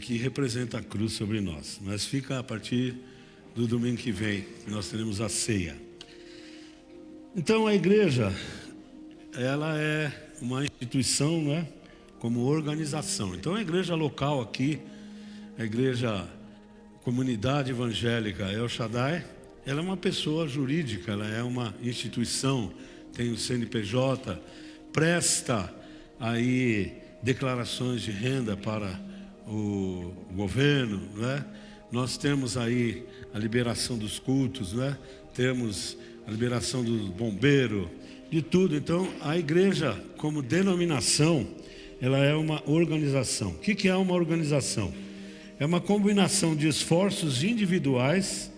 que representa a cruz sobre nós. Mas fica a partir do domingo que vem, nós teremos a ceia. Então a igreja, ela é uma instituição, né, como organização. Então a igreja local aqui, a igreja Comunidade Evangélica El Shaddai, ela é uma pessoa jurídica, ela é uma instituição, tem o CNPJ, presta aí declarações de renda para o governo, né? Nós temos aí a liberação dos cultos, né? Temos a liberação do bombeiro, de tudo. Então, a igreja, como denominação, ela é uma organização. O que é uma organização? É uma combinação de esforços individuais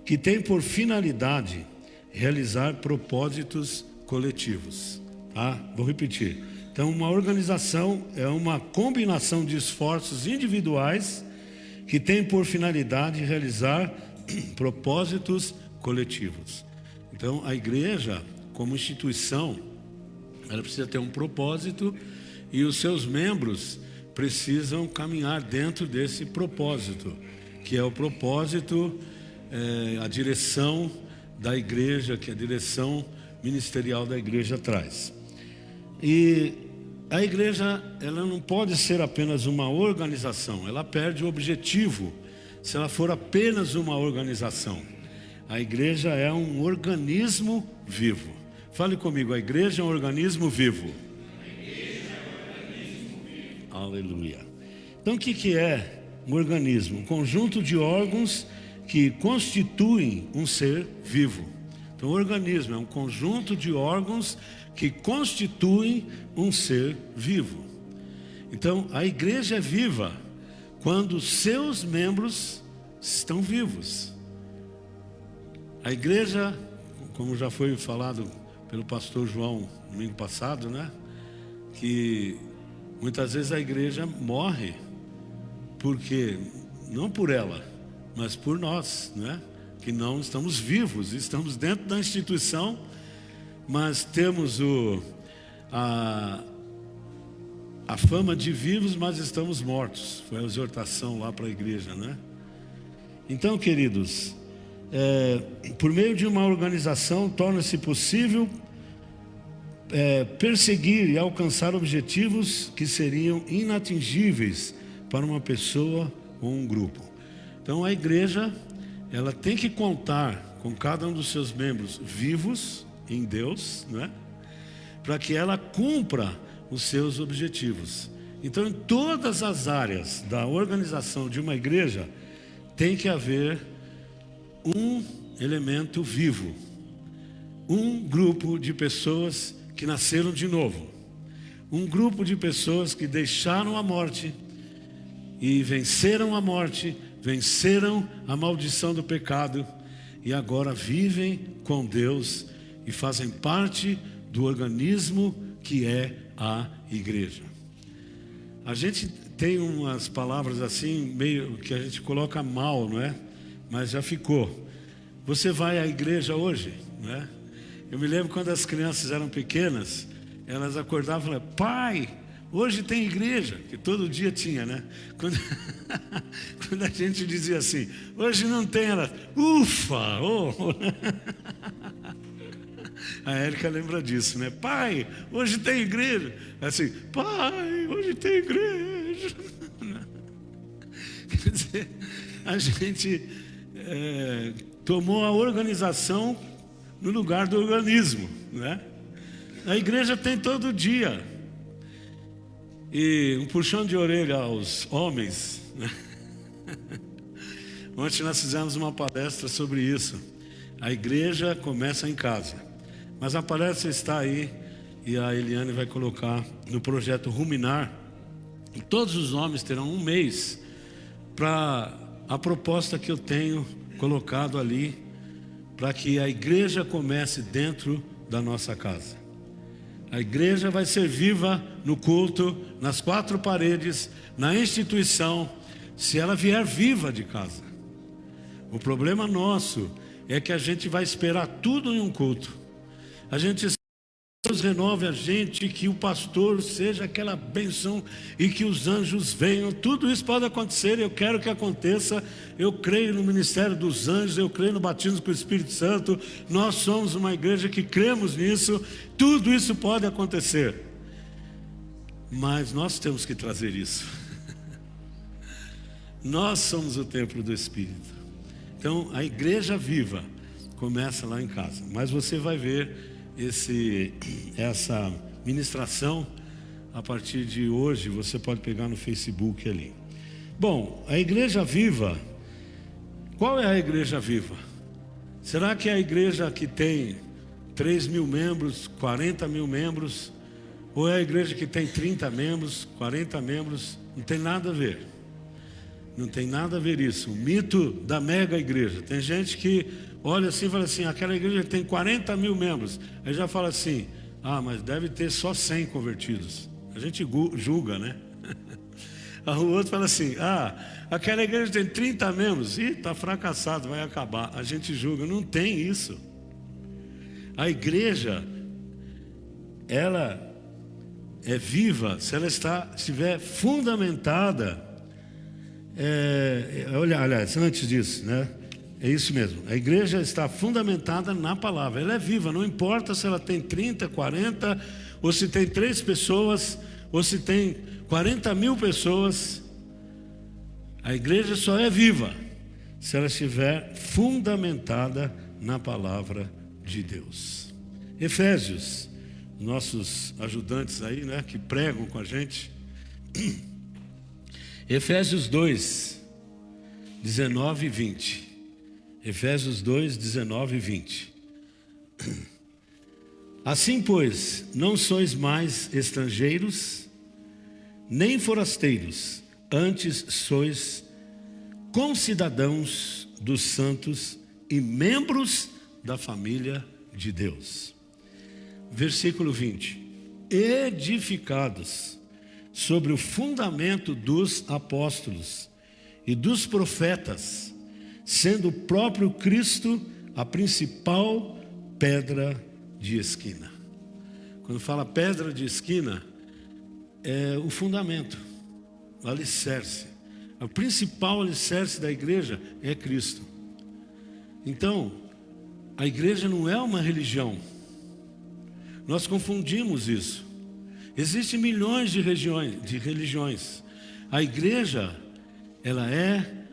que tem por finalidade realizar propósitos coletivos. Tá? Vou repetir. Então, uma organização é uma combinação de esforços individuais que tem por finalidade realizar propósitos coletivos. Então, a igreja, como instituição, ela precisa ter um propósito e os seus membros precisam caminhar dentro desse propósito, que é o propósito, a direção da igreja, que a direção ministerial da igreja traz. E a igreja, ela não pode ser apenas uma organização, ela perde o objetivo se ela for apenas uma organização. A igreja é um organismo vivo. Fale comigo, a igreja é um organismo vivo. Aleluia. Então o que é um organismo? Um conjunto de órgãos que constituem um ser vivo. Então o organismo é um conjunto de órgãos que constituem um ser vivo. Então a igreja é viva quando seus membros estão vivos. A igreja, como já foi falado pelo pastor João no domingo passado, né? Que muitas vezes a igreja morre, porque, não por ela, mas por nós, né? Que não estamos vivos, estamos dentro da instituição, mas temos a fama de vivos, mas estamos mortos. Foi a exortação lá para a igreja, né? Então, queridos, por meio de uma organização, torna-se possível perseguir e alcançar objetivos que seriam inatingíveis para uma pessoa ou um grupo. Então a igreja, ela tem que contar com cada um dos seus membros vivos em Deus, né? Para que ela cumpra os seus objetivos. Então em todas as áreas da organização de uma igreja tem que haver um elemento vivo, um grupo de pessoas que nasceram de novo, um grupo de pessoas que deixaram a morte e venceram a morte, venceram a maldição do pecado e agora vivem com Deus e fazem parte do organismo que é a igreja. A gente tem umas palavras assim, meio que a gente coloca mal, não é? Mas já ficou. Você vai à igreja hoje, não é? Eu me lembro quando as crianças eram pequenas, elas acordavam e falavam: pai, hoje tem igreja, que todo dia tinha, né? Quando a gente dizia assim, hoje não tem, ela, ufa, oh. A Érica lembra disso, né? Pai, hoje tem igreja. Assim, pai, hoje tem igreja. Quer dizer, a gente tomou a organização no lugar do organismo, né? A igreja tem todo dia. E um puxão de orelha aos homens, né? Ontem nós fizemos uma palestra sobre isso. A igreja começa em casa. Mas a palestra está aí e a Eliane vai colocar no projeto Ruminar. E todos os homens terão um mês para a proposta que eu tenho colocado ali, para que a igreja comece dentro da nossa casa. A igreja vai ser viva no culto, nas quatro paredes, na instituição, se ela vier viva de casa. O problema nosso é que a gente vai esperar tudo em um culto. A gente Deus renove a gente, que o pastor seja aquela bênção e que os anjos venham. Tudo isso pode acontecer, eu quero que aconteça. Eu creio no ministério dos anjos, eu creio no batismo com o Espírito Santo. Nós somos uma igreja que cremos nisso. Tudo isso pode acontecer, mas nós temos que trazer isso. Nós somos o templo do Espírito. Então a igreja viva começa lá em casa, mas você vai ver essa ministração a partir de hoje. Você pode pegar no Facebook ali. Bom, a igreja viva, qual é a igreja viva? Será que é a igreja que tem 3.000 membros, 40.000 membros, ou é a igreja que tem 30 membros, 40 membros? Não tem nada a ver. Não tem nada a ver isso. O mito da mega igreja. Tem gente que olha assim e fala assim: aquela igreja tem 40.000 membros. Aí já fala assim: ah, mas deve ter só 100 convertidos. A gente julga, né? O outro fala assim: ah, aquela igreja tem 30 membros. Ih, está fracassado, vai acabar. A gente julga. Não tem isso. A igreja, ela é viva se ela estiver fundamentada. Aliás, antes disso, né? É isso mesmo. A igreja está fundamentada na palavra. Ela é viva, não importa se ela tem 30, 40, ou se tem 3 pessoas, ou se tem 40.000 pessoas. A igreja só é viva se ela estiver fundamentada na palavra de Deus. Efésios, nossos ajudantes aí, né, que pregam com a gente. Efésios 2, 19 e 20. Efésios 2, 19 e 20. Assim, pois, não sois mais estrangeiros, nem forasteiros, antes sois concidadãos dos santos e membros da família de Deus. Versículo 20. Edificados sobre o fundamento dos apóstolos e dos profetas, sendo o próprio Cristo a principal pedra de esquina. Quando fala pedra de esquina, é o fundamento, o alicerce. O principal alicerce da igreja é Cristo. Então, a igreja não é uma religião. Nós confundimos isso. Existem milhões de religiões. A igreja, ela é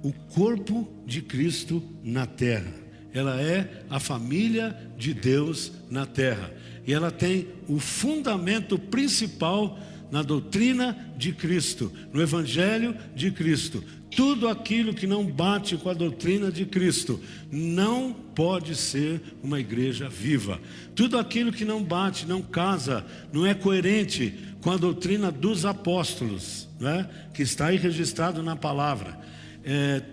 o corpo de Cristo na terra. Ela é a família de Deus na terra. E ela tem o fundamento principal na doutrina de Cristo, no Evangelho de Cristo. Tudo aquilo que não bate com a doutrina de Cristo não pode ser uma igreja viva. Tudo aquilo que não bate, não casa, não é coerente com a doutrina dos apóstolos, né, que está aí registrado na palavra.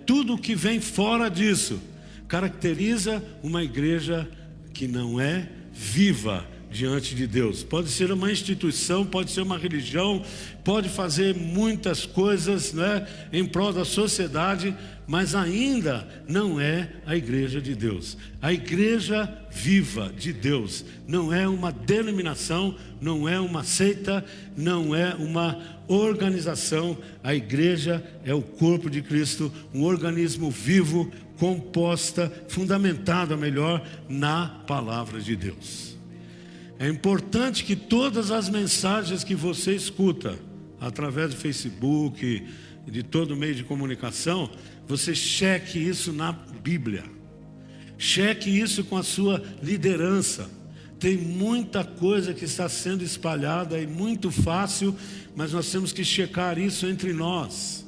Tudo que vem fora disso caracteriza uma igreja que não é viva diante de Deus. Pode ser uma instituição, pode ser uma religião, pode fazer muitas coisas, né, em prol da sociedade, mas ainda não é a igreja de Deus. A igreja viva de Deus não é uma denominação, não é uma seita, não é uma organização. A igreja é o corpo de Cristo, um organismo vivo, composta, fundamentada melhor na palavra de Deus. É importante que todas as mensagens que você escuta através do Facebook, de todo meio de comunicação, você cheque isso na Bíblia. Cheque isso com a sua liderança. Tem muita coisa que está sendo espalhada e muito fácil, mas nós temos que checar isso entre nós.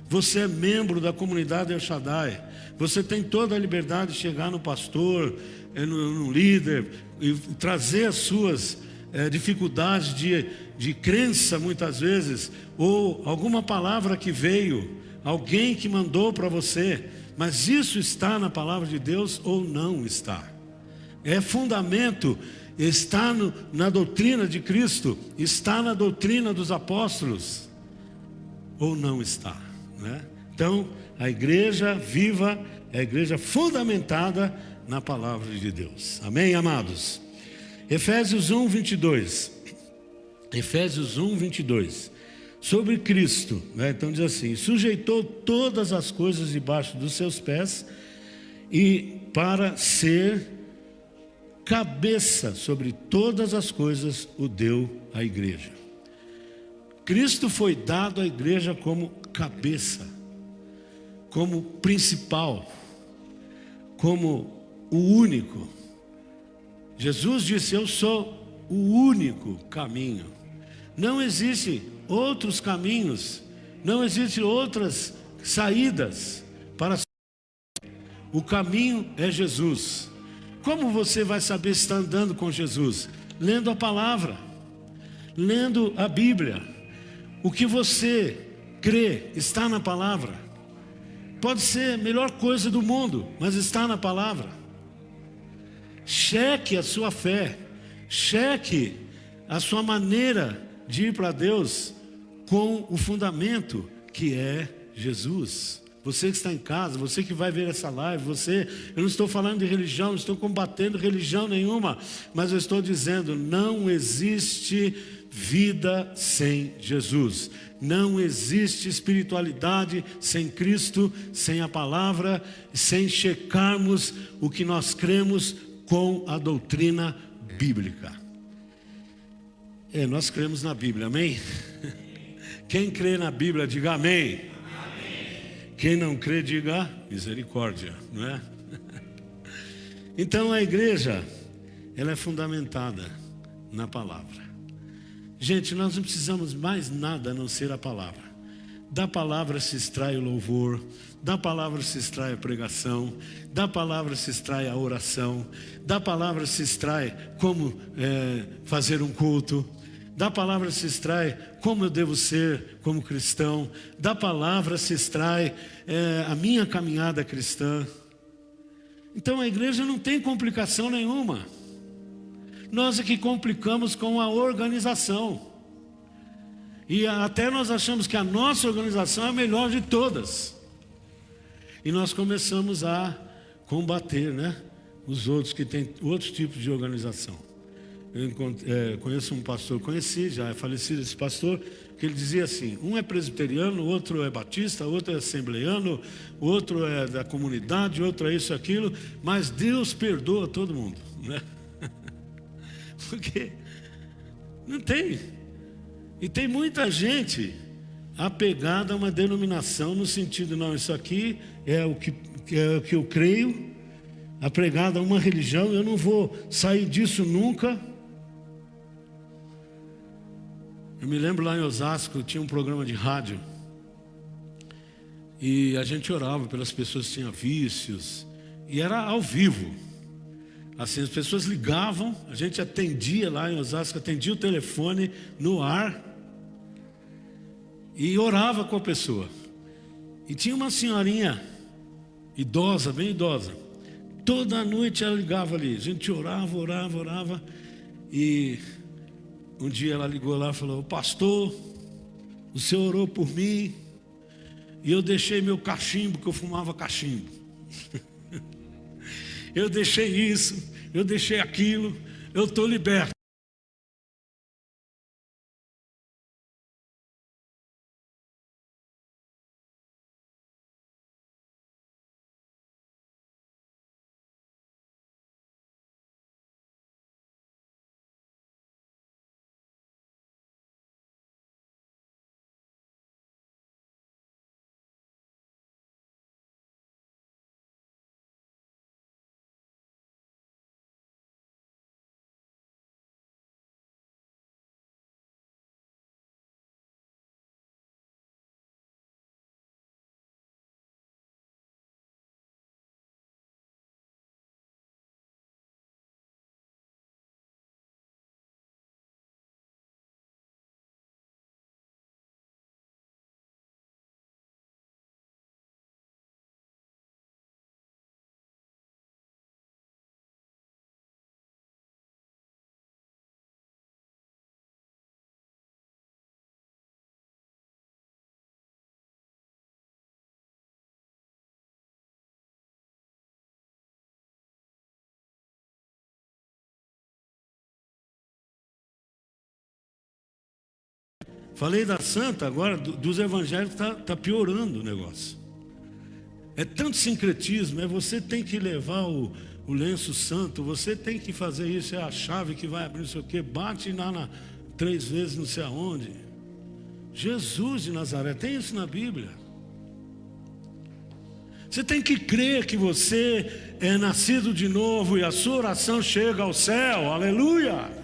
Você é membro da comunidade El Shaddai. Você tem toda a liberdade de chegar no pastor, no líder, e trazer as suas dificuldades de crença muitas vezes, ou alguma palavra que veio, alguém que mandou para você, mas isso está na palavra de Deus ou não está? É fundamento, está na doutrina de Cristo, está na doutrina dos apóstolos ou não está, né? Então, a igreja viva é a igreja fundamentada na palavra de Deus. Amém, amados? Efésios 1, 22. Efésios 1, 22. Sobre Cristo, né? Então diz assim: sujeitou todas as coisas debaixo dos seus pés, e para ser cabeça sobre todas as coisas o deu à igreja. Cristo foi dado à igreja como cabeça, como principal, como o único. Jesus disse: eu sou o único caminho. Não existe outros caminhos, não existem outras saídas para o caminho é Jesus. Como você vai saber se está andando com Jesus? Lendo a palavra, lendo a Bíblia. O que você crê está na palavra. Pode ser a melhor coisa do mundo, mas está na palavra. Cheque a sua fé, cheque a sua maneira de ir para Deus com o fundamento que é Jesus. Você que está em casa, você que vai ver essa live, eu não estou falando de religião, não estou combatendo religião nenhuma, mas eu estou dizendo: não existe vida sem Jesus, não existe espiritualidade sem Cristo, sem a palavra, sem checarmos o que nós cremos com a doutrina bíblica. Nós cremos na Bíblia, amém? Quem crê na Bíblia, diga amém. Quem não crê, diga misericórdia, não é? Então a igreja, ela é fundamentada na palavra. Gente, nós não precisamos mais nada a não ser a palavra. Da palavra se extrai o louvor, da palavra se extrai a pregação, da palavra se extrai a oração, da palavra se extrai como fazer um culto, da palavra se extrai como eu devo ser como cristão, da palavra se extrai a minha caminhada cristã. Então a igreja não tem complicação nenhuma. Nós é que complicamos com a organização. E até nós achamos que a nossa organização é a melhor de todas. E nós começamos a combater, né, os outros que têm outros tipos de organização. Eu conheço um pastor, já é falecido esse pastor, que ele dizia assim: um é presbiteriano, outro é batista, outro é assembleiano, outro é da comunidade, outro é isso, aquilo, mas Deus perdoa todo mundo, né? Porque não tem. E tem muita gente apegada a uma denominação no sentido: não, isso aqui é o que eu creio, apegada a uma religião, eu não vou sair disso nunca. Eu me lembro lá em Osasco, tinha um programa de rádio, e a gente orava pelas pessoas que tinham vícios, e era ao vivo. Assim, as pessoas ligavam, a gente atendia lá em Osasco, atendia o telefone no ar e orava com a pessoa. E tinha uma senhorinha idosa, bem idosa, toda noite ela ligava ali, a gente orava, e um dia ela ligou lá e falou: pastor, o senhor orou por mim e eu deixei meu cachimbo, que eu fumava cachimbo. Eu deixei isso, eu deixei aquilo, eu estou liberto. Falei da santa, agora dos evangélicos está piorando o negócio. É tanto sincretismo, você tem que levar o lenço santo, você tem que fazer isso, é a chave que vai abrir não sei o quê, bate lá 3 vezes não sei aonde. Jesus de Nazaré, tem isso na Bíblia. Você tem que crer que você é nascido de novo e a sua oração chega ao céu, aleluia.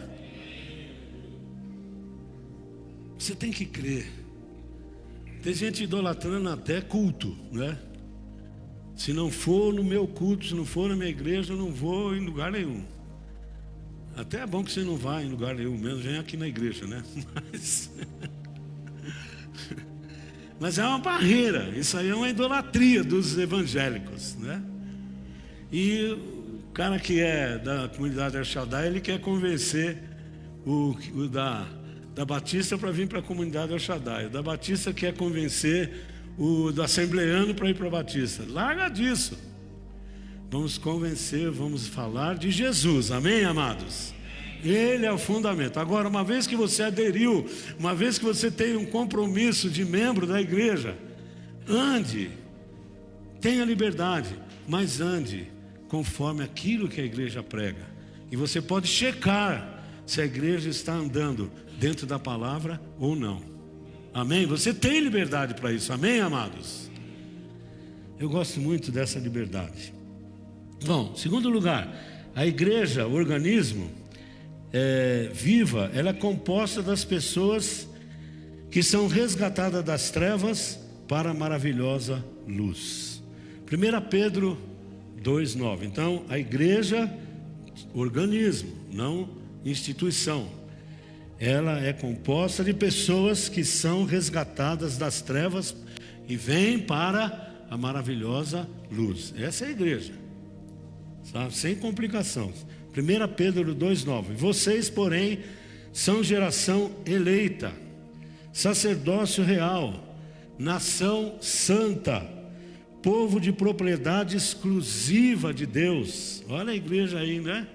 Você tem que crer. Tem gente idolatrando até culto, né? Se não for no meu culto, se não for na minha igreja, eu não vou em lugar nenhum. Até é bom que você não vá em lugar nenhum mesmo, vem aqui na igreja, né? Mas é uma barreira, isso aí é uma idolatria dos evangélicos, né? E o cara que é da comunidade El Shaddai, ele quer convencer o da Batista para vir para a comunidade El Shaddai. O da Batista quer convencer o do assembleano para ir para a Batista. Larga disso. Vamos convencer, vamos falar de Jesus, amém, amados? Ele é o fundamento. Agora, uma vez que você aderiu, uma vez que você tem um compromisso de membro da igreja, ande, tenha liberdade, mas ande conforme aquilo que a igreja prega. E você pode checar se a igreja está andando dentro da palavra ou não. Amém? Você tem liberdade para isso, amém, amados? Eu gosto muito dessa liberdade. Bom, segundo lugar, a igreja, o organismo viva, ela é composta das pessoas que são resgatadas das trevas para a maravilhosa luz. 1 Pedro 2,9. Então, a igreja, organismo, não instituição, ela é composta de pessoas que são resgatadas das trevas e vêm para a maravilhosa luz. Essa é a igreja, sabe? Sem complicação. 1 Pedro 2,9. Vocês, porém, são geração eleita, sacerdócio real, nação santa, povo de propriedade exclusiva de Deus. Olha a igreja aí, né?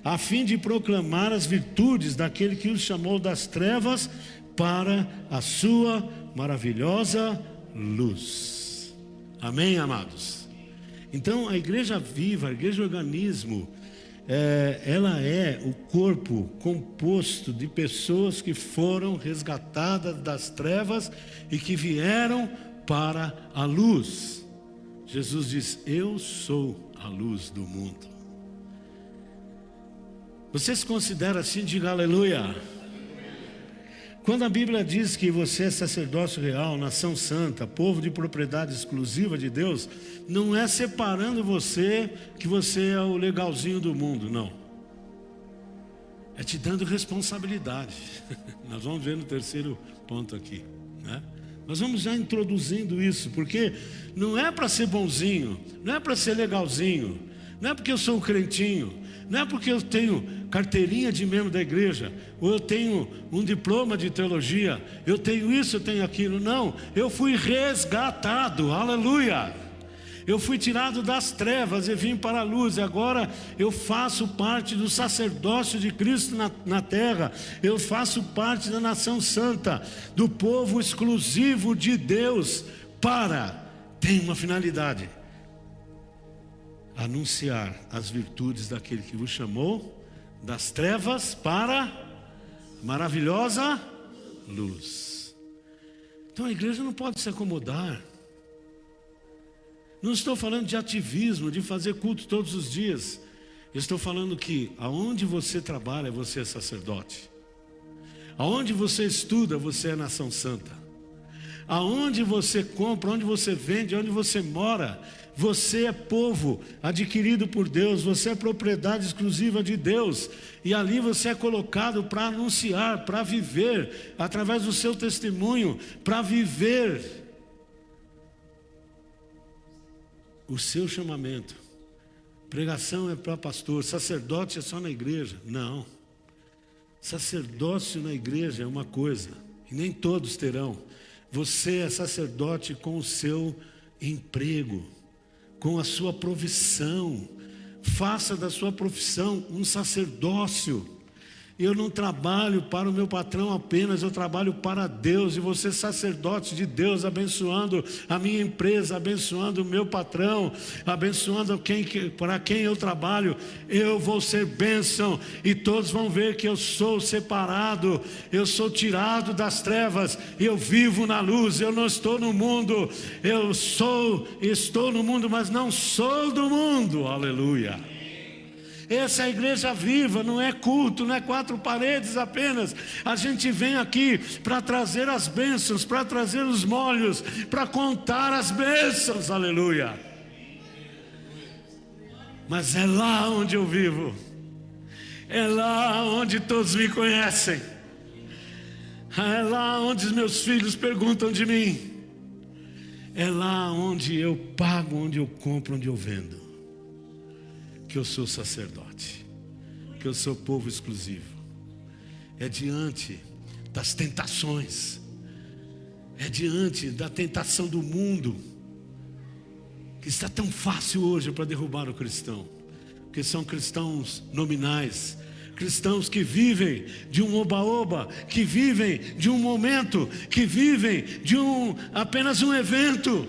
A fim de proclamar as virtudes daquele que os chamou das trevas para a sua maravilhosa luz. Amém, amados? Então, a igreja viva, a igreja organismo, ela é o corpo composto de pessoas que foram resgatadas das trevas e que vieram para a luz. Jesus diz: eu sou a luz do mundo. Você se considera assim? Diga aleluia. Quando a Bíblia diz que você é sacerdócio real, nação santa, povo de propriedade exclusiva de Deus, não é separando você que você é o legalzinho do mundo, não. É te dando responsabilidade. Nós vamos ver no terceiro ponto aqui, né? Nós vamos já introduzindo isso, porque não é para ser bonzinho, não é para ser legalzinho, não é porque eu sou um crentinho, não é porque eu tenho carteirinha de membro da igreja, ou eu tenho um diploma de teologia, eu tenho isso, eu tenho aquilo. Não, eu fui resgatado, aleluia. Eu fui tirado das trevas e vim para a luz. E agora eu faço parte do sacerdócio de Cristo na terra. Eu faço parte da nação santa, do povo exclusivo de Deus. Tem uma finalidade: anunciar as virtudes daquele que vos chamou das trevas para a maravilhosa luz. Então a igreja não pode se acomodar. Não estou falando de ativismo, de fazer culto todos os dias. Eu estou falando que aonde você trabalha, você é sacerdote. Aonde você estuda, você é nação santa. Aonde você compra, onde você vende, onde você mora, você é povo adquirido por Deus, você é propriedade exclusiva de Deus. E ali você é colocado para anunciar, para viver, através do seu testemunho, para viver o seu chamamento. Pregação é para pastor, sacerdote é só na igreja. Não. Sacerdócio na igreja é uma coisa, e nem todos terão. Você é sacerdote com o seu emprego, com a sua profissão. Faça da sua profissão um sacerdócio. Eu não trabalho para o meu patrão apenas, eu trabalho para Deus. E você, sacerdote de Deus, abençoando a minha empresa, abençoando o meu patrão, abençoando para quem eu trabalho, eu vou ser bênção. E todos vão ver que eu sou separado, eu sou tirado das trevas, eu vivo na luz. Eu não estou no mundo, estou no mundo, mas não sou do mundo. Aleluia. Essa é a igreja viva, não é culto, não é quatro paredes apenas. A gente vem aqui para trazer as bênçãos, para trazer os molhos, para contar as bênçãos, aleluia. Mas é lá onde eu vivo, é lá onde todos me conhecem, é lá onde os meus filhos perguntam de mim, é lá onde eu pago, onde eu compro, onde eu vendo, que eu sou sacerdote, que eu sou povo exclusivo. É diante das tentações, é diante da tentação do mundo, que está tão fácil hoje para derrubar o cristão, porque são cristãos nominais, cristãos que vivem de um oba-oba, que vivem de um momento, que vivem de apenas um evento.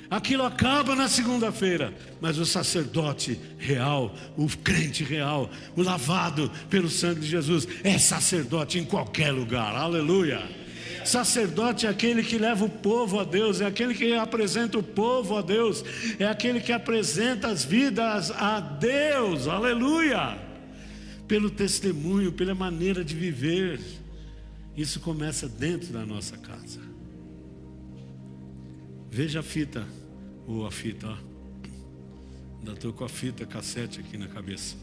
Aquilo acaba na segunda-feira, mas o sacerdote real, o crente real, o lavado pelo sangue de Jesus, é sacerdote em qualquer lugar, aleluia. Sacerdote é aquele que leva o povo a Deus, é aquele que apresenta o povo a Deus, é aquele que apresenta as vidas a Deus, aleluia. Pelo testemunho, pela maneira de viver. Isso começa dentro da nossa casa. Veja a fita, a fita, ó. Ainda estou com a fita cassete aqui na cabeça.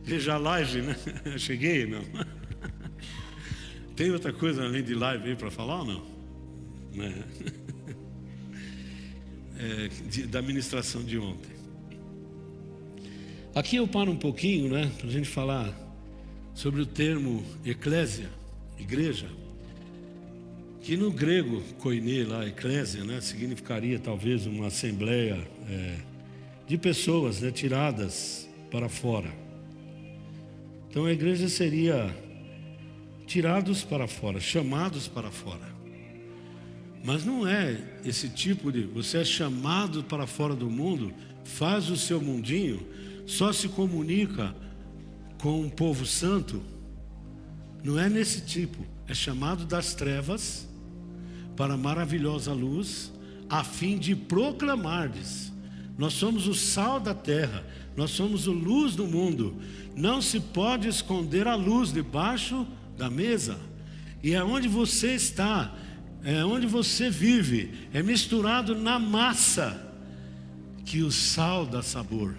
Veja a live, né? Cheguei, não? Tem outra coisa além de live aí para falar ou não? Né? Da ministração de ontem. Aqui eu paro um pouquinho, né? Para a gente falar sobre o termo eclésia, igreja. Que no grego, koiné, lá, eclésia, né, significaria talvez uma assembleia de pessoas, né, tiradas para fora. Então a igreja seria tirados para fora, chamados para fora. Mas não é esse tipo de, você é chamado para fora do mundo, faz o seu mundinho, só se comunica com um povo santo. Não é nesse tipo, é chamado das trevas para a maravilhosa luz, a fim de proclamardes. Nós somos o sal da terra, nós somos a luz do mundo. Não se pode esconder a luz debaixo da mesa. E é onde você está, é onde você vive, é misturado na massa que o sal dá sabor.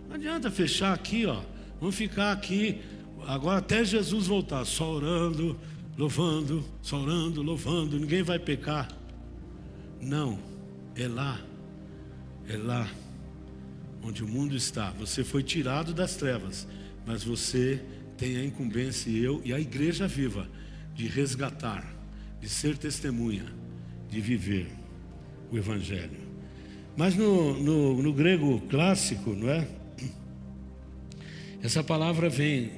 Não adianta fechar aqui, ó. Vamos ficar aqui agora até Jesus voltar, só orando, louvando, só orando, louvando, ninguém vai pecar. Não, é lá onde o mundo está. Você foi tirado das trevas, mas você tem a incumbência, eu e a igreja viva, de resgatar, de ser testemunha, de viver o evangelho. Mas no grego clássico, não é? Essa palavra vem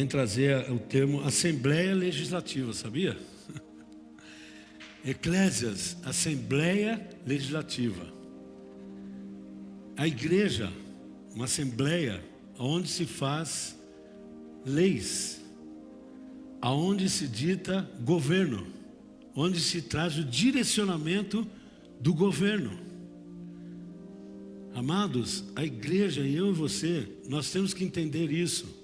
trazer o termo Assembleia Legislativa, sabia? Eclésias, Assembleia Legislativa. A igreja, uma assembleia onde se faz leis, aonde se dita governo, onde se traz o direcionamento do governo. Amados, a igreja, eu e você, nós temos que entender isso.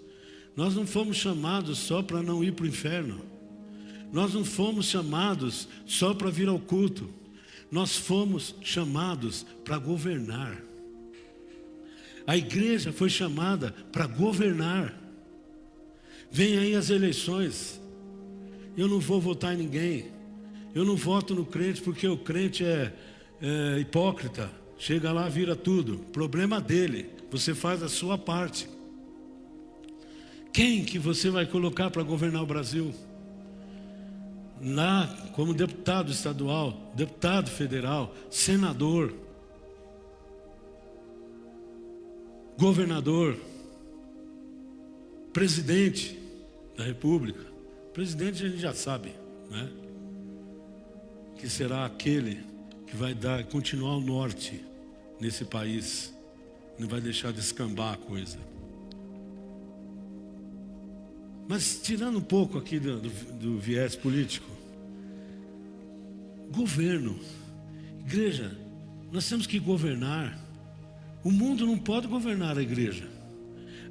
Nós não fomos chamados só para não ir para o inferno. Nós não fomos chamados só para vir ao culto. Nós fomos chamados para governar. A igreja foi chamada para governar. Vem aí as eleições. Eu não vou votar em ninguém. Eu não voto no crente porque o crente é hipócrita. Chega lá, vira tudo. Problema dele. Você faz a sua parte. Quem que você vai colocar para governar o Brasil? Lá, como deputado estadual, deputado federal, senador, governador. presidente da República. O presidente a gente já sabe, né? Que será aquele que vai continuar o norte nesse país, não vai deixar de escambar a coisa. Mas tirando um pouco aqui do viés político, governo, igreja, nós temos que governar. O mundo não pode governar a igreja.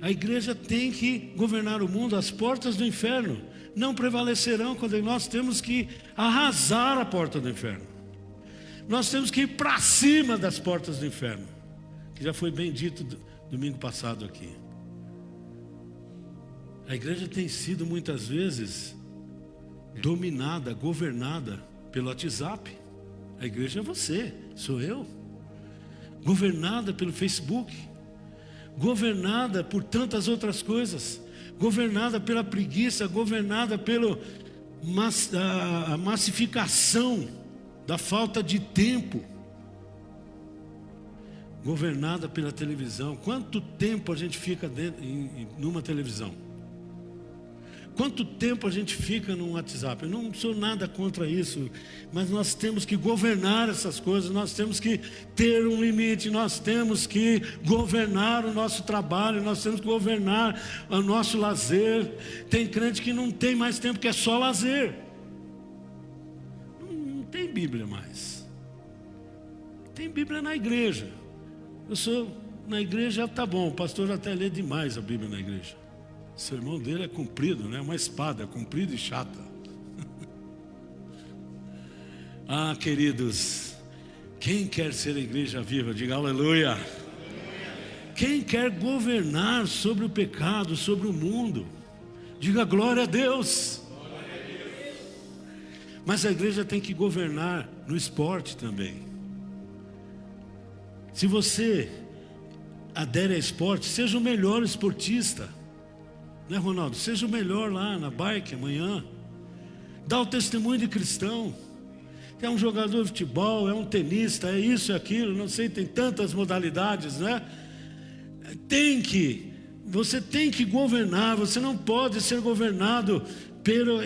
A igreja tem que governar o mundo. As portas do inferno não prevalecerão quando nós temos que arrasar a porta do inferno. Nós temos que ir para cima das portas do inferno, que já foi bem dito domingo passado aqui. A igreja tem sido muitas vezes dominada, governada pelo WhatsApp. A igreja é você, sou eu. Governada pelo Facebook, governada por tantas outras coisas, governada pela preguiça, governada pela massificação da falta de tempo, governada pela televisão. Quanto tempo a gente fica numa televisão? Quanto tempo a gente fica no WhatsApp? Eu não sou nada contra isso, mas nós temos que governar essas coisas, nós temos que ter um limite, nós temos que governar o nosso trabalho, nós temos que governar o nosso lazer. Tem crente que não tem mais tempo, que é só lazer. Não tem Bíblia mais. Tem Bíblia na igreja. Na igreja tá bom, o pastor até lê demais a Bíblia na igreja. O sermão dele é comprido, né? Uma espada, comprida e chata. Ah, queridos, quem quer ser a igreja viva, diga aleluia. Quem quer governar sobre o pecado, sobre o mundo, diga glória a Deus. Mas a igreja tem que governar no esporte também. Se você adere a esporte, seja o melhor esportista. Né, Ronaldo? Seja o melhor lá na bike amanhã. Dá o testemunho de cristão. É um jogador de futebol, é um tenista, é isso, é aquilo, não sei, tem tantas modalidades, né? Você tem que governar. Você não pode ser governado pela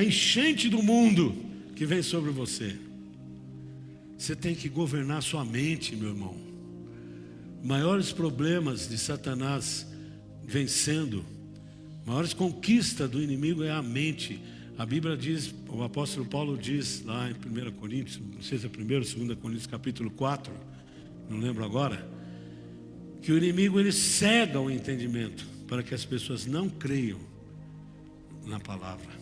enchente do mundo que vem sobre você. Você tem que governar sua mente, meu irmão. Maiores problemas de Satanás vencendo, maiores conquistas do inimigo é a mente. A Bíblia diz, o apóstolo Paulo diz lá em 1 Coríntios, não sei se é 1 ou 2 Coríntios capítulo 4, não lembro agora, que o inimigo ele cega o entendimento para que as pessoas não creiam na palavra.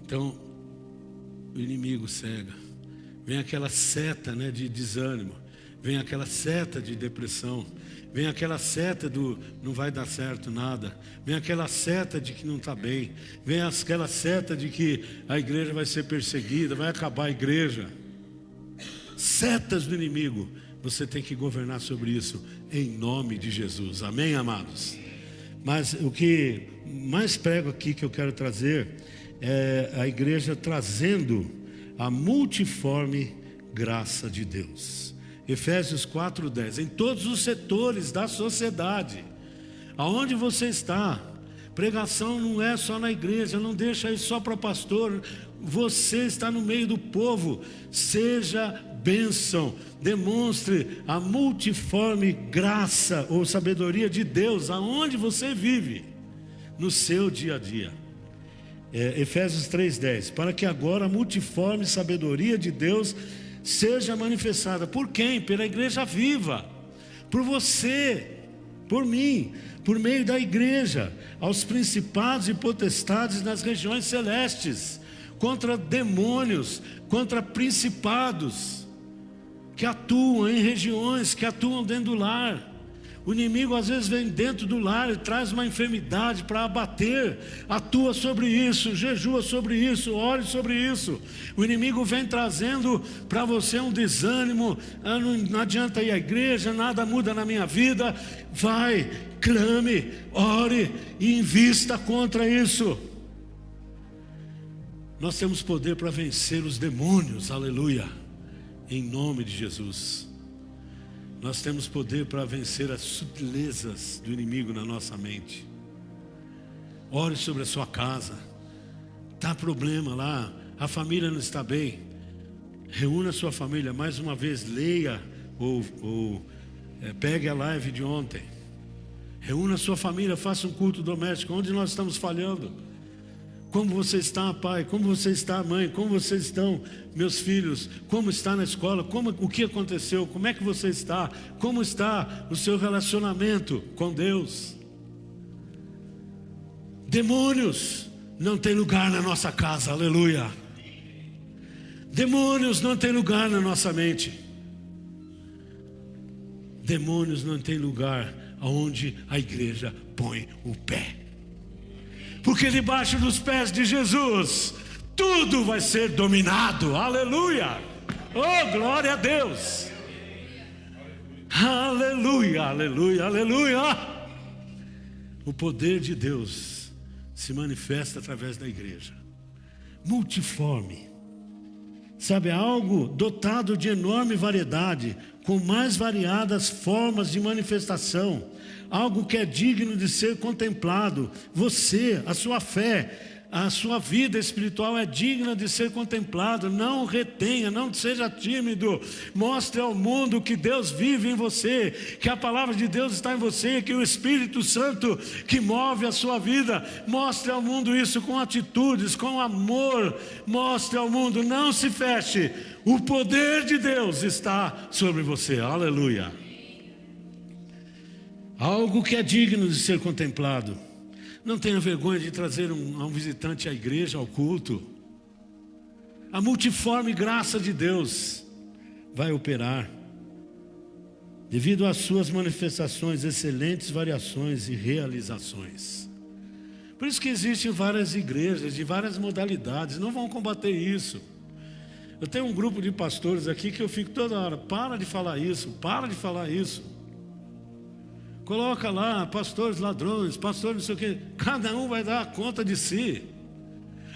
Então o inimigo cega, vem aquela seta, né, de desânimo, vem aquela seta de depressão, vem aquela seta do não vai dar certo nada, vem aquela seta de que não está bem, vem aquela seta de que a igreja vai ser perseguida, vai acabar a igreja. Setas do inimigo, você tem que governar sobre isso em nome de Jesus, amém, amados? Mas o que mais prego aqui que eu quero trazer é a igreja trazendo a multiforme graça de Deus. Efésios 4:10, em todos os setores da sociedade, aonde você está, pregação não é só na igreja, não deixa isso só para pastor, você está no meio do povo, seja bênção, demonstre a multiforme graça ou sabedoria de Deus, aonde você vive, no seu dia a dia. Efésios 3:10, para que agora a multiforme sabedoria de Deus seja manifestada. Por quem? Pela igreja viva, por você, por mim, por meio da igreja, aos principados e potestades nas regiões celestes, contra demônios, contra principados que atuam em regiões, que atuam dentro do lar. O inimigo às vezes vem dentro do lar e traz uma enfermidade para abater, atua sobre isso, jejua sobre isso, ore sobre isso. O inimigo vem trazendo para você um desânimo, não adianta ir à igreja, nada muda na minha vida. Vai, clame, ore e invista contra isso. Nós temos poder para vencer os demônios, aleluia, em nome de Jesus. nós temos poder para vencer as sutilezas do inimigo na nossa mente. Ore sobre a sua casa. Está problema lá, a família não está bem. Reúna a sua família mais uma vez, leia ou pegue a live de ontem. Reúna a sua família, faça um culto doméstico. Onde nós estamos falhando? Como você está, pai? Como você está, mãe? Como vocês estão, meus filhos? Como está na escola? O que aconteceu? Como é que você está? Como está o seu relacionamento com Deus? Demônios não tem lugar na nossa casa, aleluia. Demônios não tem lugar na nossa mente. Demônios não tem lugar aonde a igreja põe o pé. Porque debaixo dos pés de Jesus, tudo vai ser dominado, aleluia. Oh, glória a Deus. Aleluia, aleluia, aleluia. O poder de Deus se manifesta através da igreja. Multiforme. Sabe, algo dotado de enorme variedade, com mais variadas formas de manifestação. Algo que é digno de ser contemplado. Você, a sua fé, a sua vida espiritual é digna de ser contemplado. Não retenha, não seja tímido. Mostre ao mundo que Deus vive em você, que a palavra de Deus está em você, que o Espírito Santo que move a sua vida. Mostre ao mundo isso com atitudes, com amor. Mostre ao mundo, não se feche. O poder de Deus está sobre você, aleluia. Algo que é digno de ser contemplado. Não tenha vergonha de trazer um visitante à igreja, ao culto. A multiforme graça de Deus vai operar, devido às suas manifestações, excelentes variações e realizações. Por isso que existem várias igrejas, de várias modalidades. Não vão combater isso. Eu tenho um grupo de pastores aqui que eu fico toda hora, para de falar isso, para de falar isso. Coloca lá, pastores ladrões, pastores não sei o quê. Cada um vai dar conta de si.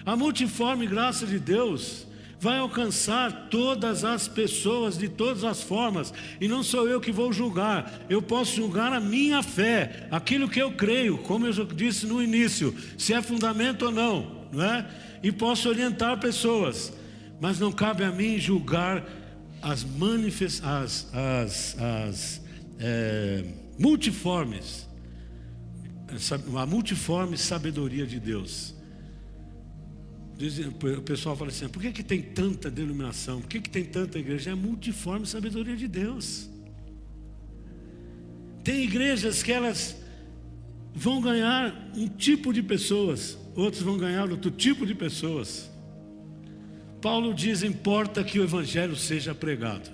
A multiforme graça de Deus vai alcançar todas as pessoas de todas as formas. E não sou eu que vou julgar. Eu posso julgar a minha fé, aquilo que eu creio, como eu já disse no início, se é fundamento ou não, não é? E posso orientar pessoas. Mas não cabe a mim julgar multiformes, a multiforme sabedoria de Deus. O pessoal fala assim, por que tem tanta denominação? Por que tem tanta igreja? É a multiforme sabedoria de Deus. Tem igrejas que elas vão ganhar um tipo de pessoas, outros vão ganhar outro tipo de pessoas. Paulo diz, importa que o evangelho seja pregado.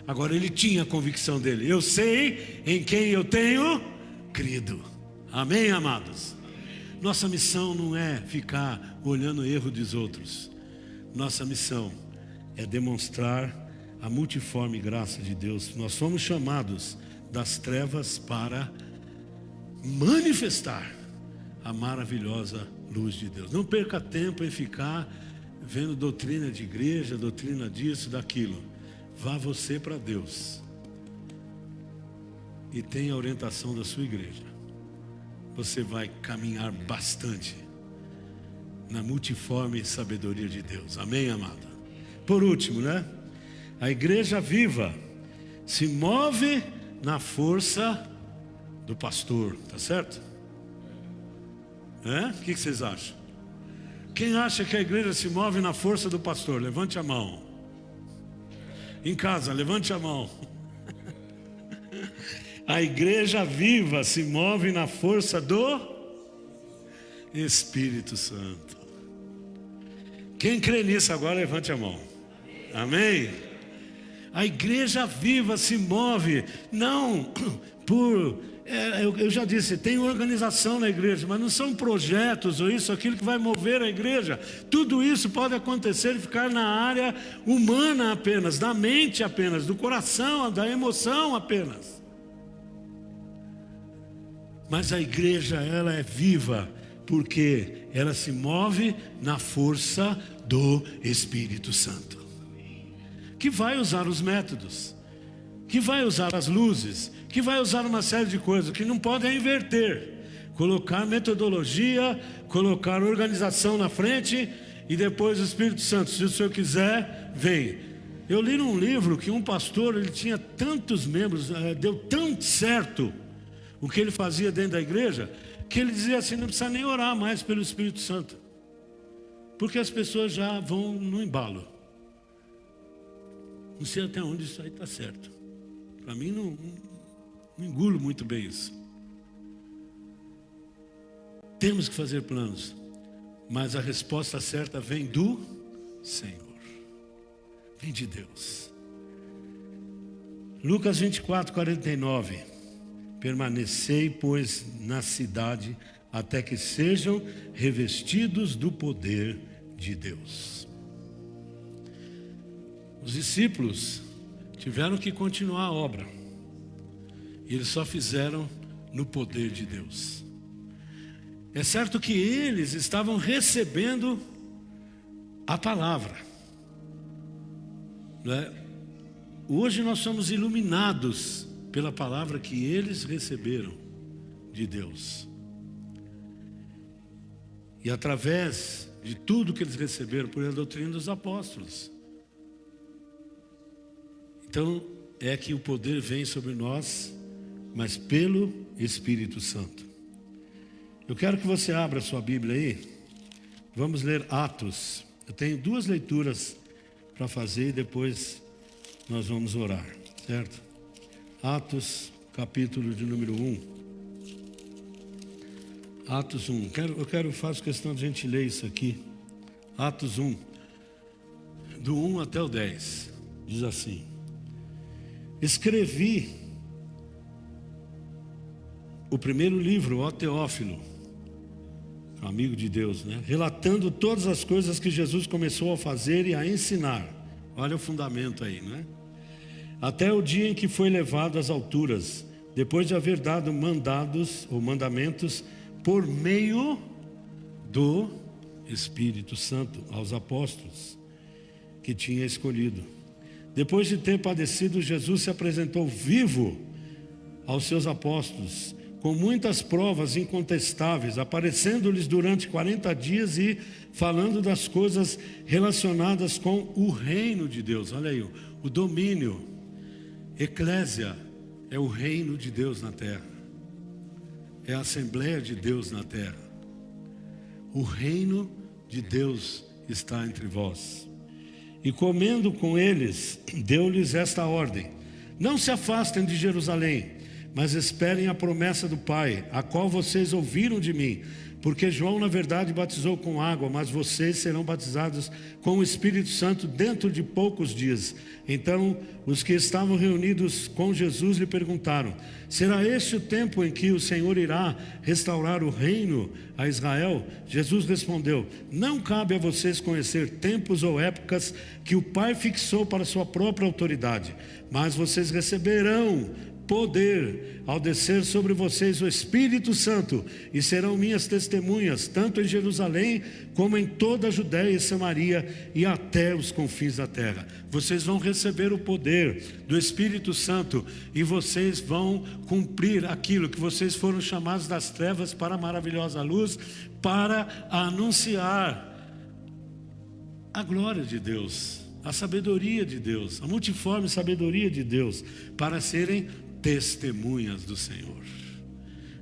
Agora ele tinha a convicção dele, eu sei em quem eu tenho crido. Amém, amados? Nossa missão não é ficar olhando o erro dos outros. Nossa missão é demonstrar a multiforme graça de Deus. Nós fomos chamados das trevas para manifestar a maravilhosa luz de Deus. Não perca tempo em ficar vendo doutrina de igreja, doutrina disso, daquilo. Vá você para Deus e tenha a orientação da sua igreja. Você vai caminhar bastante na multiforme sabedoria de Deus. Amém, amada? Por último, né? A igreja viva se move na força do pastor, tá certo? O que vocês acham? Quem acha que a igreja se move na força do pastor? Levante a mão. Em casa, levante a mão. A igreja viva se move na força do Espírito Santo. Quem crê nisso agora, levante a mão. Amém? A igreja viva se move, não por... eu já disse, tem organização na igreja, mas não são projetos ou isso, aquilo que vai mover a igreja. Tudo isso pode acontecer e ficar na área humana apenas, da mente apenas, do coração, da emoção apenas. Mas a igreja, ela é viva, porque ela se move na força do Espírito Santo, que vai usar os métodos, que vai usar as luzes, que vai usar uma série de coisas, que não pode é inverter, colocar metodologia, colocar organização na frente, e depois o Espírito Santo, se o Senhor quiser, vem. Eu li num livro que um pastor, ele tinha tantos membros, deu tão certo o que ele fazia dentro da igreja, que ele dizia assim, não precisa nem orar mais pelo Espírito Santo, porque as pessoas já vão no embalo. Não sei até onde isso aí está certo. Para mim não engulo muito bem isso. Temos que fazer planos, mas a resposta certa vem do Senhor, vem de Deus. Lucas 24, 49. Permanecei, pois, na cidade, até que sejam revestidos do poder de Deus. Os discípulos tiveram que continuar a obra, e eles só fizeram no poder de Deus. É certo que eles estavam recebendo a palavra, né? Hoje nós somos iluminados pela palavra que eles receberam de Deus, e através de tudo que eles receberam por a doutrina dos apóstolos. Então é que o poder vem sobre nós, mas pelo Espírito Santo. Eu quero que você abra sua Bíblia aí. Vamos ler Atos. Eu tenho 2 leituras para fazer e depois nós vamos orar, certo? Atos, capítulo de número 1. Atos 1. Faço questão de a gente ler isso aqui. Atos 1, do 1 até o 10. Diz assim: escrevi o primeiro livro, ó Teófilo, amigo de Deus, né? Relatando todas as coisas que Jesus começou a fazer e a ensinar. Olha o fundamento aí, né? Até o dia em que foi levado às alturas, depois de haver dado mandados ou mandamentos por meio do Espírito Santo aos apóstolos que tinha escolhido. Depois de ter padecido, Jesus se apresentou vivo aos seus apóstolos, com muitas provas incontestáveis, aparecendo-lhes durante 40 dias e falando das coisas relacionadas com o reino de Deus. Olha aí, o domínio. Eclésia é o reino de Deus na terra, é a Assembleia de Deus na terra. O reino de Deus está entre vós. E comendo com eles, deu-lhes esta ordem: não se afastem de Jerusalém, mas esperem a promessa do Pai, a qual vocês ouviram de mim. Porque João, na verdade, batizou com água, mas vocês serão batizados com o Espírito Santo dentro de poucos dias. Então, os que estavam reunidos com Jesus lhe perguntaram: será este o tempo em que o Senhor irá restaurar o reino a Israel? Jesus respondeu: não cabe a vocês conhecer tempos ou épocas que o Pai fixou para sua própria autoridade, mas vocês receberão poder ao descer sobre vocês o Espírito Santo, e serão minhas testemunhas, tanto em Jerusalém, como em toda a Judéia e Samaria, e até os confins da terra. Vocês vão receber o poder do Espírito Santo, e vocês vão cumprir aquilo que vocês foram chamados das trevas para a maravilhosa luz, para anunciar a glória de Deus, a sabedoria de Deus, a multiforme sabedoria de Deus, para serem testemunhas do Senhor.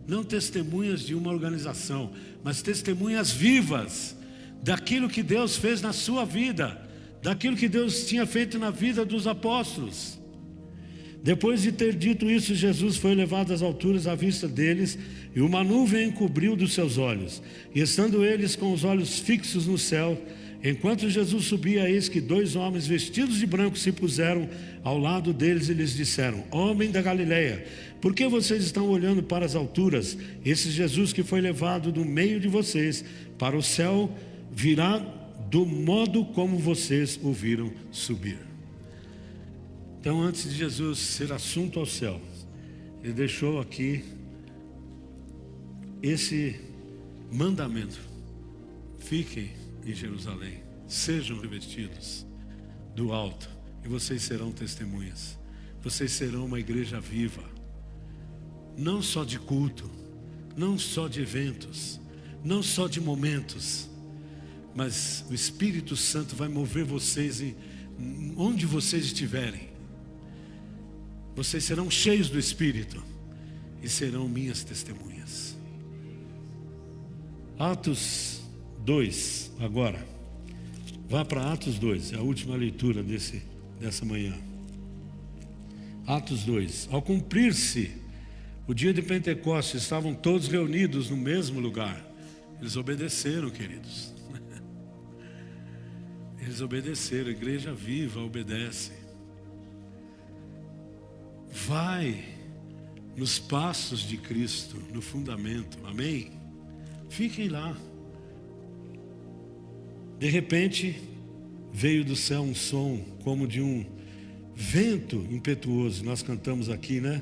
Não testemunhas de uma organização, mas testemunhas vivas daquilo que Deus fez na sua vida, daquilo que Deus tinha feito na vida dos apóstolos. Depois de ter dito isso, Jesus foi levado às alturas à vista deles, e uma nuvem encobriu dos seus olhos. E estando eles com os olhos fixos no céu, enquanto Jesus subia, eis que 2 homens vestidos de branco se puseram ao lado deles e lhes disseram: homem da Galileia, por que vocês estão olhando para as alturas? Esse Jesus que foi levado do meio de vocês para o céu virá do modo como vocês o viram subir. Então, antes de Jesus ser assunto ao céu, ele deixou aqui esse mandamento: fiquem em Jerusalém, sejam revestidos do alto, e vocês serão testemunhas. vocês serão uma igreja viva. Não só de culto, não só de eventos, não só de momentos, mas o Espírito Santo vai mover vocês onde vocês estiverem. Vocês serão cheios do Espírito e serão minhas testemunhas. Atos 2, agora. Vá para Atos 2, é a última leitura dessa manhã. Atos 2. Ao cumprir-se o dia de Pentecostes, estavam todos reunidos no mesmo lugar. Eles obedeceram, queridos. Eles obedeceram, a igreja viva obedece. Vai nos passos de Cristo, no fundamento, amém? Fiquem lá. De repente, veio do céu um som como de um vento impetuoso, nós cantamos aqui, né?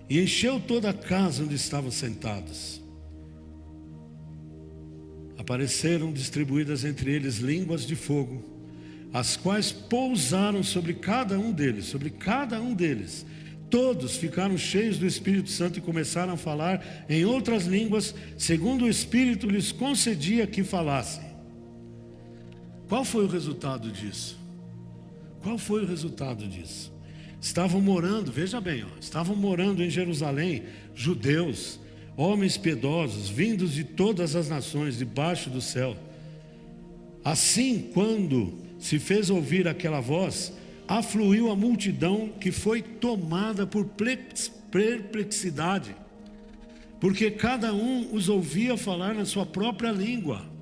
E encheu toda a casa onde estavam sentados. Apareceram distribuídas entre eles línguas de fogo, as quais pousaram sobre cada um deles, Todos ficaram cheios do Espírito Santo e começaram a falar em outras línguas, segundo o Espírito lhes concedia que falassem. Qual foi o resultado disso? Estavam morando, veja bem, estavam morando em Jerusalém, judeus, homens piedosos, vindos de todas as nações, debaixo do céu. Assim, quando se fez ouvir aquela voz, afluiu a multidão, que foi tomada por perplexidade, porque cada um os ouvia falar na sua própria língua.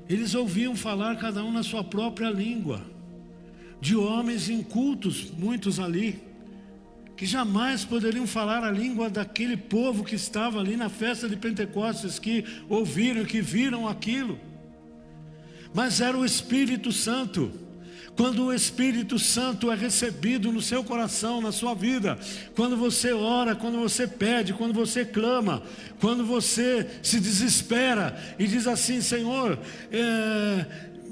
Eles ouviam falar cada um na sua própria língua, de homens incultos, muitos ali, que jamais poderiam falar a língua daquele povo que estava ali na festa de Pentecostes, que ouviram, que viram aquilo. Mas era o Espírito Santo. Quando o Espírito Santo é recebido no seu coração, na sua vida, quando você ora, quando você pede, quando você clama, quando você se desespera e diz assim: Senhor,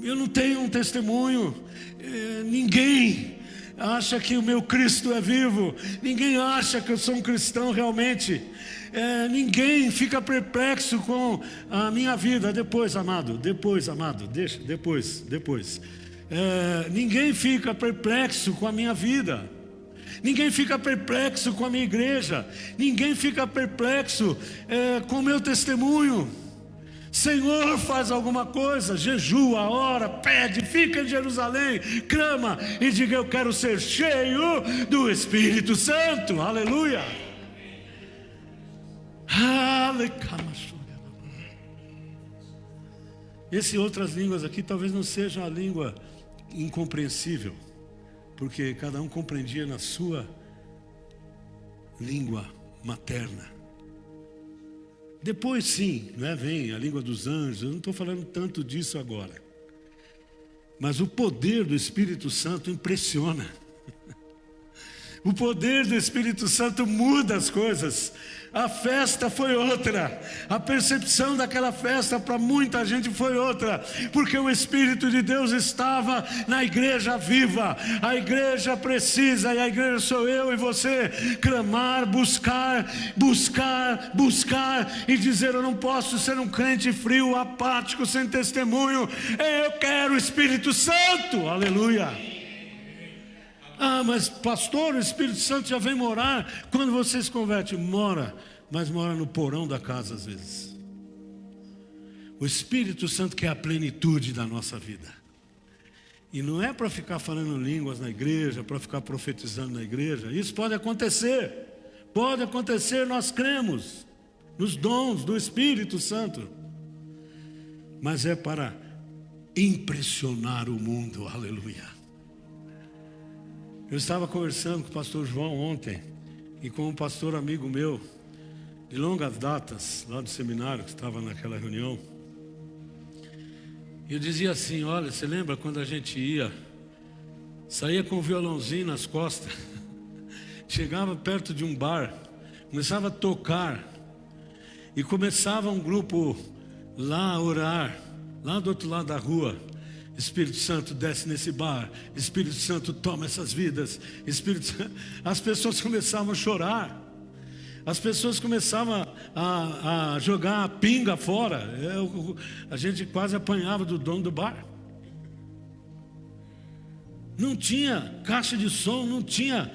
eu não tenho um testemunho, ninguém acha que o meu Cristo é vivo, ninguém acha que eu sou um cristão realmente, ninguém fica perplexo com a minha vida. Depois, amado, deixa, depois. Ninguém fica perplexo com a minha vida, ninguém fica perplexo com a minha igreja, ninguém fica perplexo com o meu testemunho. Senhor, faz alguma coisa, jejua, ora, pede, fica em Jerusalém, clama e diga: eu quero ser cheio do Espírito Santo. Aleluia. Esse outras línguas aqui talvez não seja uma língua incompreensível, porque cada um compreendia na sua língua materna. Depois sim, né, vem a língua dos anjos. Eu não estou falando tanto disso agora, mas o poder do Espírito Santo impressiona. O poder do Espírito Santo muda as coisas. A festa foi outra, a percepção daquela festa para muita gente foi outra, porque o Espírito de Deus estava na igreja viva. A igreja precisa, e a igreja sou eu e você, clamar, buscar e dizer: eu não posso ser um crente frio, apático, sem testemunho. Eu quero o Espírito Santo. Aleluia. Mas pastor, o Espírito Santo já vem morar quando você se converte. Mora, mas mora no porão da casa às vezes. O Espírito Santo que é a plenitude da nossa vida. E não é para ficar falando línguas na igreja, para ficar profetizando na igreja. Isso pode acontecer, nós cremos nos dons do Espírito Santo. Mas é para impressionar o mundo. Aleluia. Eu estava conversando com o pastor João ontem, e com um pastor amigo meu, de longas datas, lá do seminário, que estava naquela reunião. E eu dizia assim: olha, você lembra quando a gente saía com um violãozinho nas costas, chegava perto de um bar, começava a tocar, e começava um grupo lá a orar, lá do outro lado da rua. Espírito Santo desce nesse bar, Espírito Santo toma essas vidas, as pessoas começavam a chorar, as pessoas começavam a jogar a pinga fora, a gente quase apanhava do dono do bar. Não tinha caixa de som, não tinha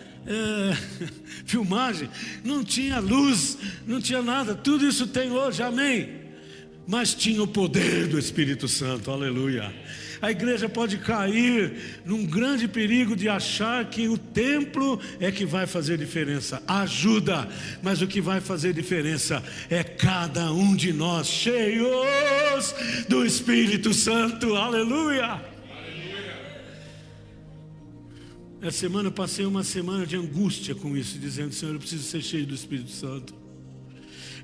filmagem, não tinha luz, não tinha nada, tudo isso tem hoje, amém? Mas tinha o poder do Espírito Santo, aleluia. A igreja pode cair num grande perigo de achar que o templo é que vai fazer diferença. Ajuda, mas o que vai fazer diferença é cada um de nós cheios do Espírito Santo, aleluia. Essa semana eu passei uma semana de angústia com isso, dizendo: Senhor, eu preciso ser cheio do Espírito Santo.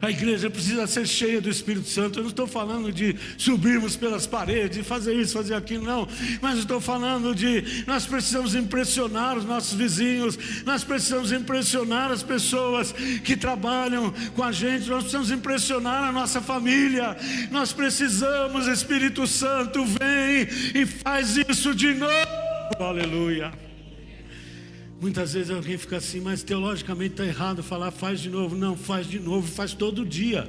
A igreja precisa ser cheia do Espírito Santo. Eu não estou falando de subirmos pelas paredes, de fazer isso, fazer aquilo, não. Mas eu estou falando de nós precisamos impressionar os nossos vizinhos, nós precisamos impressionar as pessoas que trabalham com a gente, nós precisamos impressionar a nossa família. Nós precisamos, Espírito Santo, vem e faz isso de novo, aleluia. Muitas vezes alguém fica assim: mas teologicamente está errado falar faz de novo. Não, faz de novo, faz todo dia.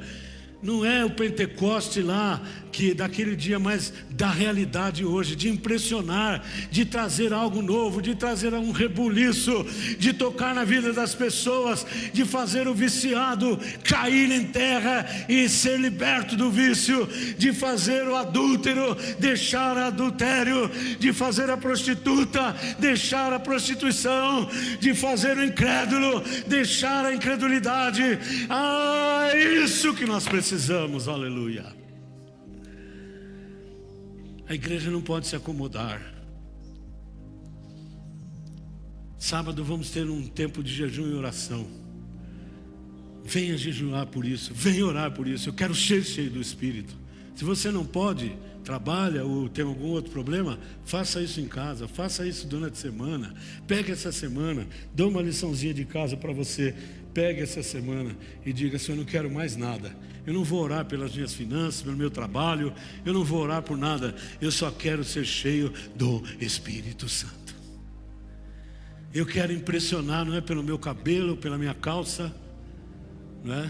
Não é o Pentecoste lá, que daquele dia, mas da realidade hoje, de impressionar, de trazer algo novo, de trazer um rebuliço, de tocar na vida das pessoas, de fazer o viciado cair em terra e ser liberto do vício, de fazer o adúltero deixar o adultério, de fazer a prostituta deixar a prostituição, de fazer o incrédulo deixar a incredulidade. É isso que nós precisamos, aleluia. A igreja não pode se acomodar. Sábado vamos ter um tempo de jejum e oração. Venha jejuar por isso, venha orar por isso. Eu quero ser cheio do Espírito. Se você não pode, trabalha ou tem algum outro problema, faça isso em casa, faça isso durante a semana. Pegue essa semana, dê uma liçãozinha de casa para você. Pegue essa semana e diga: Senhor, eu não quero mais nada. Eu não vou orar pelas minhas finanças, pelo meu trabalho. Eu não vou orar por nada. Eu só quero ser cheio do Espírito Santo. Eu quero impressionar, não é pelo meu cabelo, pela minha calça, não é?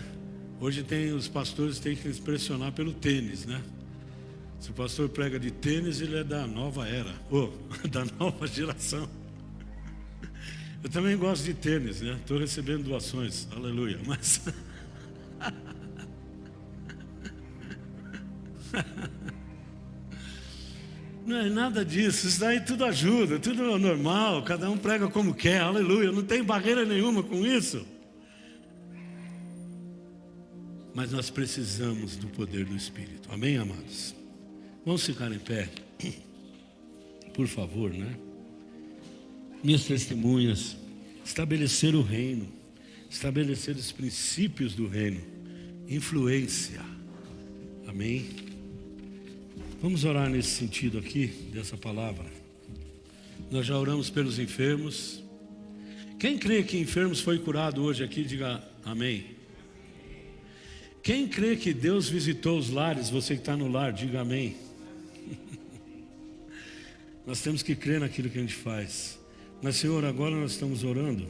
Hoje os pastores têm que impressionar pelo tênis, né? Se o pastor prega de tênis, ele é da nova era, da nova geração. Eu também gosto de tênis, né? Estou recebendo doações, aleluia. Mas não é nada disso. Isso daí tudo ajuda, tudo é normal. Cada um prega como quer, aleluia. Não tem barreira nenhuma com isso. Mas nós precisamos do poder do Espírito, amém, amados? Vamos ficar em pé, por favor, né? Minhas testemunhas, estabelecer o reino, estabelecer os princípios do reino, influência, amém? Vamos orar nesse sentido aqui, dessa palavra. Nós já oramos pelos enfermos. Quem crê que enfermos foi curado hoje aqui, diga amém. Quem crê que Deus visitou os lares, você que está no lar, diga amém. Nós temos que crer naquilo que a gente faz. Mas, Senhor, agora nós estamos orando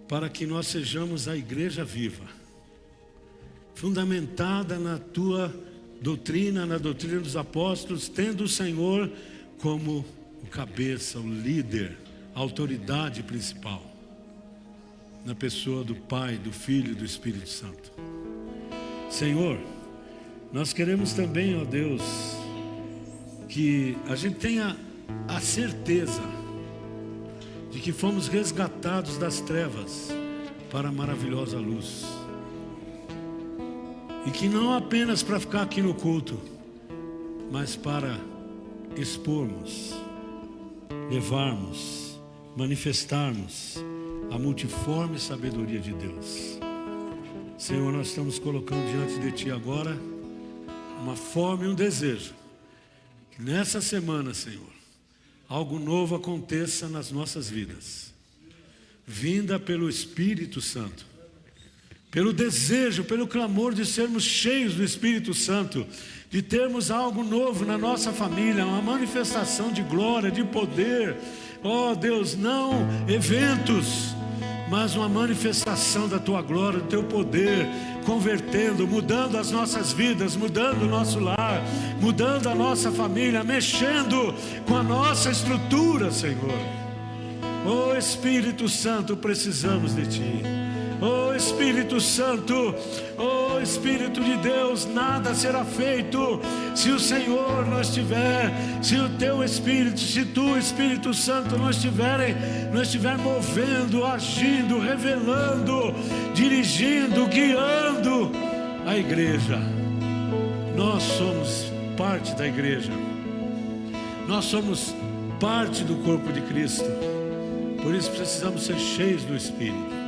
para que nós sejamos a igreja viva, fundamentada na Tua doutrina, na doutrina dos apóstolos, tendo o Senhor como o cabeça, o líder, a autoridade principal, na pessoa do Pai, do Filho e do Espírito Santo. Senhor, nós queremos também, ó Deus, que a gente tenha a certeza de que fomos resgatados das trevas para a maravilhosa luz. E que não apenas para ficar aqui no culto, mas para expormos, levarmos, manifestarmos a multiforme sabedoria de Deus. Senhor, nós estamos colocando diante de Ti agora uma fome e um desejo. Que nessa semana, Senhor, algo novo aconteça nas nossas vidas, vinda pelo Espírito Santo, pelo desejo, pelo clamor de sermos cheios do Espírito Santo, de termos algo novo na nossa família, uma manifestação de glória, de poder. Ó Deus, não eventos, mas uma manifestação da Tua glória, do Teu poder, convertendo, mudando as nossas vidas, mudando o nosso lar, mudando a nossa família, mexendo com a nossa estrutura, Senhor. Ó Espírito Santo, precisamos de Ti. Oh Espírito Santo, oh Espírito de Deus, nada será feito se o Senhor não estiver, se o Teu Espírito, se Tu, Espírito Santo, não estiver movendo, agindo, revelando, dirigindo, guiando a igreja. Nós somos parte da igreja, nós somos parte do corpo de Cristo, por isso precisamos ser cheios do Espírito.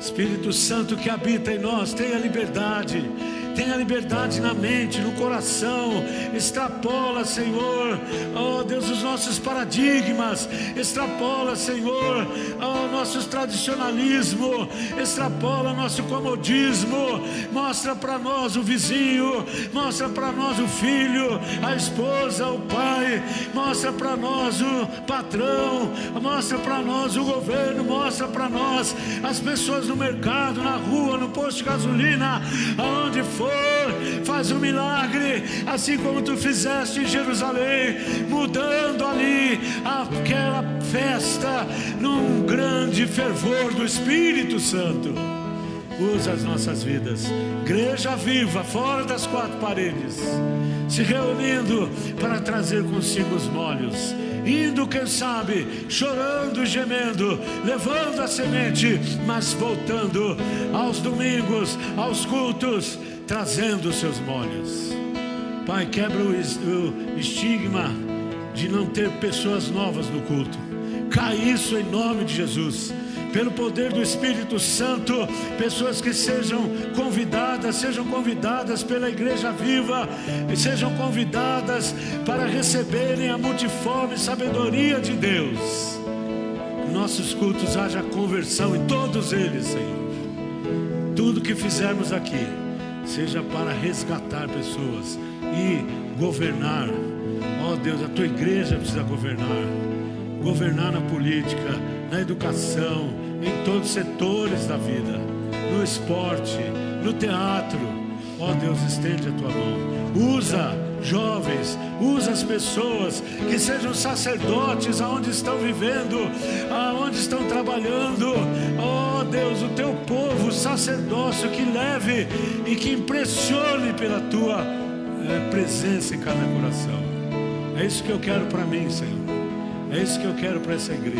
Espírito Santo que habita em nós, tenha liberdade na mente, no coração, extrapola, Senhor, ó Deus, os nossos paradigmas, extrapola, Senhor, ó nossos tradicionalismo, extrapola nosso comodismo, mostra para nós o vizinho, mostra para nós o filho, a esposa, o pai, mostra para nós o patrão, mostra para nós o governo, mostra para nós as pessoas no mercado, na rua, no posto de gasolina, aonde for, faz um milagre, assim como Tu fizeste em Jerusalém, mudando ali aquela festa num grande fervor do Espírito Santo. Usa as nossas vidas, igreja viva, fora das quatro paredes, se reunindo para trazer consigo os molhos, indo, quem sabe, chorando e gemendo, levando a semente, mas voltando aos domingos, aos cultos, trazendo os seus molhos. Pai, quebra o estigma de não ter pessoas novas no culto. Cai isso em nome de Jesus. Pelo poder do Espírito Santo, pessoas que sejam convidadas pela Igreja Viva, e sejam convidadas para receberem a multiforme sabedoria de Deus. Que nossos cultos haja conversão em todos eles, Senhor. Tudo que fizermos aqui seja para resgatar pessoas e governar. Ó Deus, a Tua igreja precisa governar na política, na educação, em todos os setores da vida, no esporte, no teatro. Ó Deus, estende a Tua mão, usa jovens, usa as pessoas que sejam sacerdotes aonde estão vivendo, aonde estão trabalhando. Ó Deus, o Teu povo, sacerdócio que leve e que impressione pela Tua presença em cada coração. É isso que eu quero para mim, Senhor, é isso que eu quero para essa igreja.